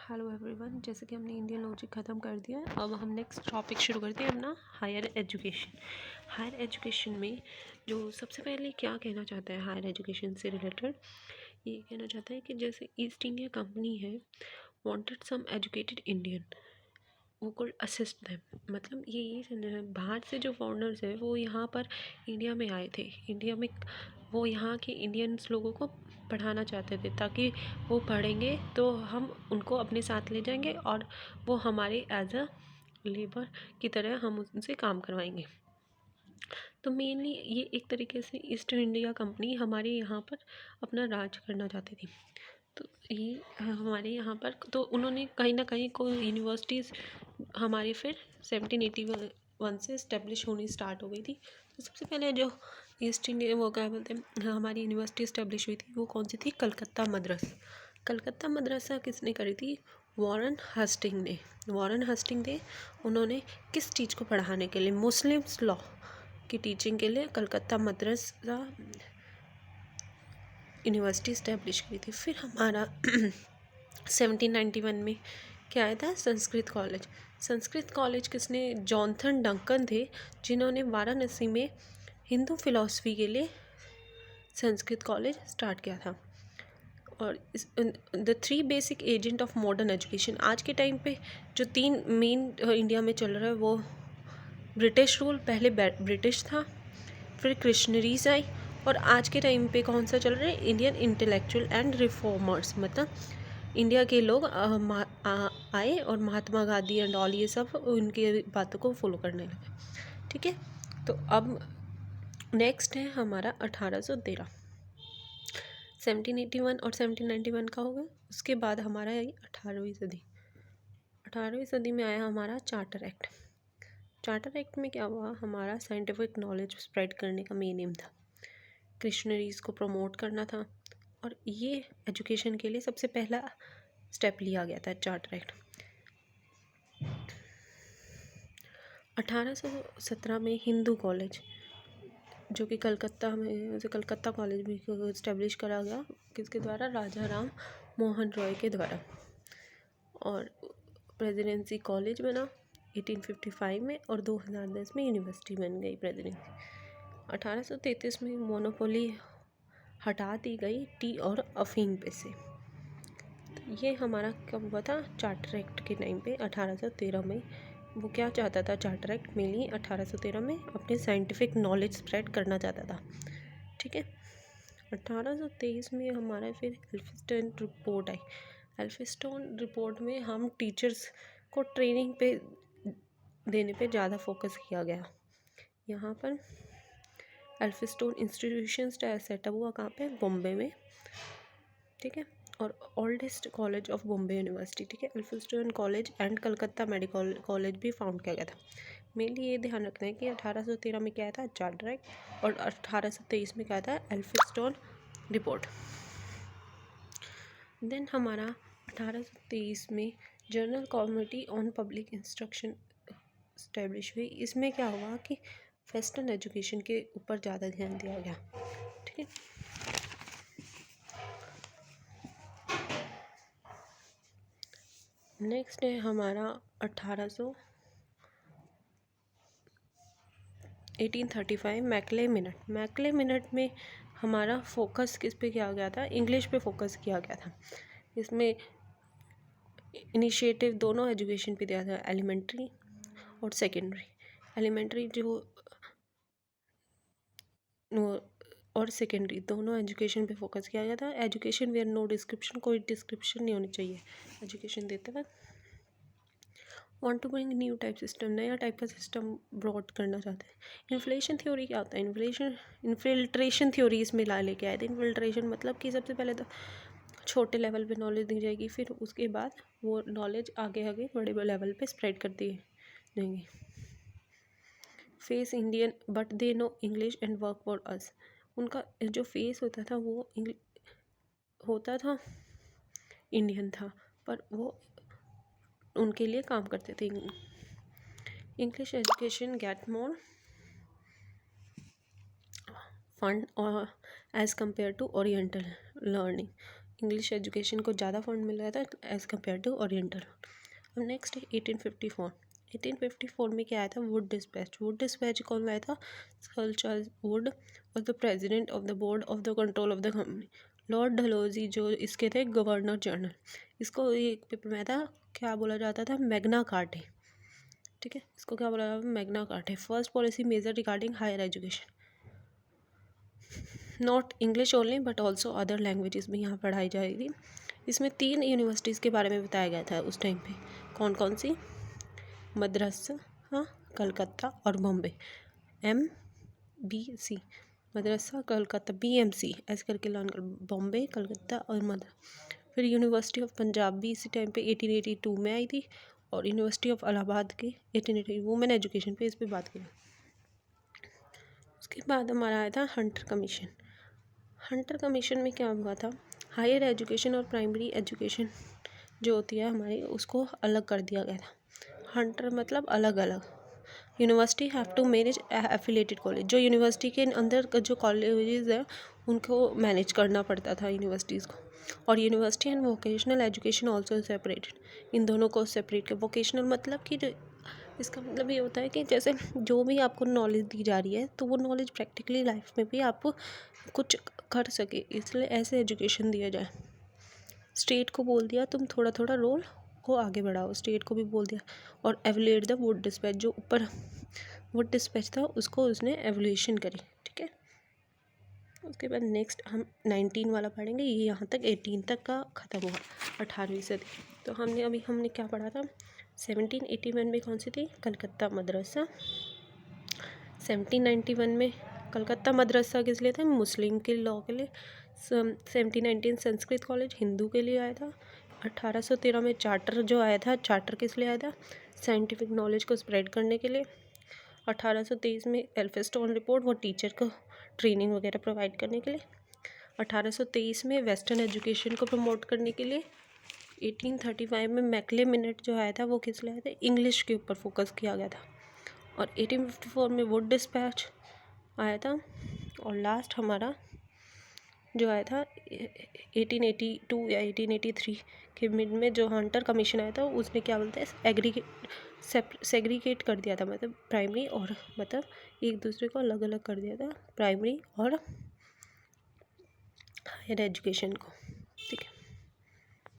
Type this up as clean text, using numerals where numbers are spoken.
Hello everyone. जैसे कि हमने इंडियन लॉजिक ख़त्म कर दिया है, अब हम नेक्स्ट टॉपिक शुरू करते हैं अपना हायर एजुकेशन। हायर एजुकेशन में जो सबसे पहले क्या कहना चाहता है हायर एजुकेशन से रिलेटेड, ये कहना चाहता है कि जैसे ईस्ट इंडिया कंपनी है वांटेड सम एजुकेटेड इंडियन वो कुड असिस्ट देम। मतलब ये समझना है, बाहर से जो फॉरेनर्स है वो यहाँ पर इंडिया में आए थे। इंडिया में वो यहाँ के इंडियंस लोगों को पढ़ाना चाहते थे ताकि वो पढ़ेंगे तो हम उनको अपने साथ ले जाएंगे और वो हमारे एज अ लेबर की तरह हम उनसे काम करवाएंगे। तो मेनली ये एक तरीके से ईस्ट इंडिया कंपनी हमारे यहाँ पर अपना राज करना चाहती थी। तो ये हमारे यहाँ पर तो उन्होंने कहीं ना कहीं कोई यूनिवर्सिटीज़ हमारे फिर 1781 से इस्टेब्लिश होनी स्टार्ट हो गई थी। तो सबसे पहले जो ईस्ट इंडिया वो क्या बोलते हैं हमारी यूनिवर्सिटी इस्टेब्लिश हुई थी वो कौन सी थी? कलकत्ता मद्रास। कलकत्ता मद्रासा किसने करी थी? वॉरेन हस्टिंग ने। वॉरेन हस्टिंग ने उन्होंने किस चीज़ को पढ़ाने के लिए? मुस्लिम्स लॉ की टीचिंग के लिए कलकत्ता मद्रासा यूनिवर्सिटी इस्टेब्लिश की थी। फिर हमारा 1791 में क्या आया था? संस्कृत कॉलेज। संस्कृत कॉलेज किसने? जॉनथन डंकन थे जिन्होंने वाराणसी में हिंदू फिलॉसफी के लिए संस्कृत कॉलेज स्टार्ट किया था। और इस the 3 basic agent of modern education, आज के टाइम पे जो 3 मेन इंडिया में चल रहा है वो ब्रिटिश रूल, पहले ब्रिटिश था, फिर क्रिश्चनरीज आई और आज के टाइम पे कौन सा चल रहा है? Indian intellectual and reformers. मतलब इंडिया के लोग आए और महात्मा गांधी एंड ऑल ये सब उनकी बातों को फॉलो करने लगे। ठीक है, तो अब नेक्स्ट है हमारा 1813। 1781 और 1791 का होगा। उसके बाद हमारा है 18वीं सदी। 18वीं सदी में आया हमारा चार्टर एक्ट। चार्टर एक्ट में क्या हुआ? हमारा साइंटिफिक नॉलेज स्प्रेड करने का मेन एम था, क्रिश्चनरीज को प्रमोट करना था और ये एजुकेशन के लिए सबसे पहला स्टेप लिया गया था चार्टर एक्ट। 1817 में हिंदू कॉलेज जो कि कलकत्ता में कलकत्ता कॉलेज भी इस्टेब्लिश करा गया, किसके द्वारा? राजा राम मोहन रॉय के द्वारा। और प्रेसिडेंसी कॉलेज बना 1855 में और 2010 में यूनिवर्सिटी बन गई प्रेसिडेंसी। 1833 में मोनोपोली हटा दी गई टी और अफीम पे से। तो ये हमारा कब हुआ था? चार्टर एक्ट के टाइम पे 1813 में। वो क्या चाहता था चार्टर एक्ट? मेनली 1813 में अपने साइंटिफिक नॉलेज स्प्रेड करना चाहता था। ठीक है, 1823 में हमारा फिर एल्फिंस्टन रिपोर्ट आई। एल्फिंस्टन रिपोर्ट में हम टीचर्स को ट्रेनिंग पे देने पे ज़्यादा फोकस किया गया। यहाँ पर एल्फिंस्टन इंस्टीट्यूशन सेटअप हुआ कहाँ पे? बॉम्बे में। ठीक है, और oldest college of Bombay university. ठीक है, Elphinstone college and Calcutta medical college भी फाउंड किया गया था। मेनली ये ध्यान रखना है कि 1813 में क्या था? चार्टर एक्ट, और 1823 में क्या था? एल्फिंस्टन रिपोर्ट। देन हमारा 1823 में general committee on public instruction establish हुई। इसमें क्या हुआ कि वेस्टर्न एजुकेशन के ऊपर ज़्यादा ध्यान दिया गया। ठीक है, नेक्स्ट है हमारा 1835 मैकले मिनट। मैकले मिनट में हमारा फोकस किस पे किया गया था? इंग्लिश पे फोकस किया गया था। इसमें इनिशिएटिव दोनों एजुकेशन पे दिया था, एलिमेंट्री और सेकेंडरी। एलिमेंट्री जो और सेकेंडरी दोनों एजुकेशन पे फोकस किया गया था। एजुकेशन वेयर नो डिस्क्रिप्शन, कोई डिस्क्रिप्शन नहीं होनी चाहिए एजुकेशन देते वक्त। Want to bring new type system, नया टाइप का सिस्टम ब्रॉड करना चाहते हैं। इन्फ्लेशन थ्योरी क्या होता है? इन्फिल्ट्रेशन थ्योरी इसमें लेके आए थे। इन्फिल्ट्रेशन मतलब कि सबसे पहले तो छोटे लेवल पे नॉलेज दी जाएगी, फिर उसके बाद वो नॉलेज आगे आगे बड़े लेवल पे स्प्रेड करती जाएंगी। Face Indian but they know English and work for us. उनका जो फेस होता था वो होता था इंडियन था, पर वो उनके लिए काम करते थे। English education get more fund और as compare to oriental learning. English education को ज़्यादा फंड मिल रहा था एज़ कम्पेयर टू ओरिएंटल। अब नेक्स्ट है 1854। 1854 में क्या आया था? Wood dispatch. वुड डिस्पैच कौन लाया था? सर चार्ल्स वुड और the president of the board of the control of the company. Lord Dalhousie जो इसके थे गवर्नर जनरल। इसको एक पेपर में था, क्या बोला जाता था? मैग्ना कार्टे। ठीक है, इसको क्या बोला जाता है? Magna Carta. First policy major regarding higher education, not English only but also other languages भी यहाँ पढ़ाई जाएगी। इसमें 3 यूनिवर्सिटीज़ के बारे में बताया गया था उस टाइम पे। कौन कौन सी? मद्रास, हाँ, कलकत्ता और बॉम्बे। MBC, मद्रासा, कलकत्ता, BMC ऐसे करके लर्न कर, बॉम्बे, कलकत्ता और मद्रास। फिर यूनिवर्सिटी ऑफ पंजाब भी इसी टाइम पे 1882 में आई थी, और यूनिवर्सिटी ऑफ इलाहाबाद की 1880 वुमेन एजुकेशन पे इस पर बात की। उसके बाद हमारा आया था हंटर कमीशन। हंटर कमीशन में क्या हुआ था? हायर एजुकेशन और प्राइमरी एजुकेशन जो होती है हमारी, उसको अलग कर दिया गया था। हंटर मतलब अलग अलग। University have to manage affiliated college, जो यूनिवर्सिटी के अंदर जो कॉलेजेस है उनको मैनेज करना पड़ता था यूनिवर्सिटीज़ को। और university and vocational education also separated, इन दोनों को सेपरेट कर। वोकेशनल मतलब कि इसका मतलब ये होता है कि जैसे जो भी आपको नॉलेज दी जा रही है तो वो नॉलेज प्रैक्टिकली लाइफ में भी आप कुछ कर सके, इसलिए ऐसे एजुकेशन दिया जाए। स्टेट को बोल दिया तुम थोड़ा थोड़ा रोल को आगे बढ़ाओ, स्टेट को भी बोल दिया। और एवुलेट द वुड डिस्पैच, जो ऊपर वुड डिस्पैच था उसको उसने एवुलेशन करी। ठीक है, उसके बाद नेक्स्ट हम 19 वाला पढ़ेंगे। ये यहाँ तक 18 तक का ख़त्म हुआ, 18वीं सदी। तो हमने क्या पढ़ा था? 1781 में कौन सी थी? कलकत्ता मदरसा। 1791 में कलकत्ता मदरसा किस लिए था? मुस्लिम के लॉ के लिए। 1719 संस्कृत कॉलेज हिंदू के लिए आया था। 1813 में चार्टर जो आया था, चार्टर किस लिए आया था? साइंटिफिक नॉलेज को स्प्रेड करने के लिए। 1823 में एल्फिंस्टन रिपोर्ट, वो टीचर को ट्रेनिंग वगैरह प्रोवाइड करने के लिए। 1823 में वेस्टर्न एजुकेशन को प्रमोट करने के लिए। 1835 में मैकले मिनट जो आया था वो किस लिए आया था? इंग्लिश के ऊपर फोकस किया गया था। और 1854 में वुड डिस्पैच आया था। और लास्ट हमारा जो आया था 1882 या 1883 के मिड में जो हंटर कमीशन आया था, उसने क्या बोलते हैं? सेग्रीगेट कर दिया था, मतलब प्राइमरी और मतलब एक दूसरे को अलग अलग कर दिया था, प्राइमरी और हायर एजुकेशन को। ठीक है।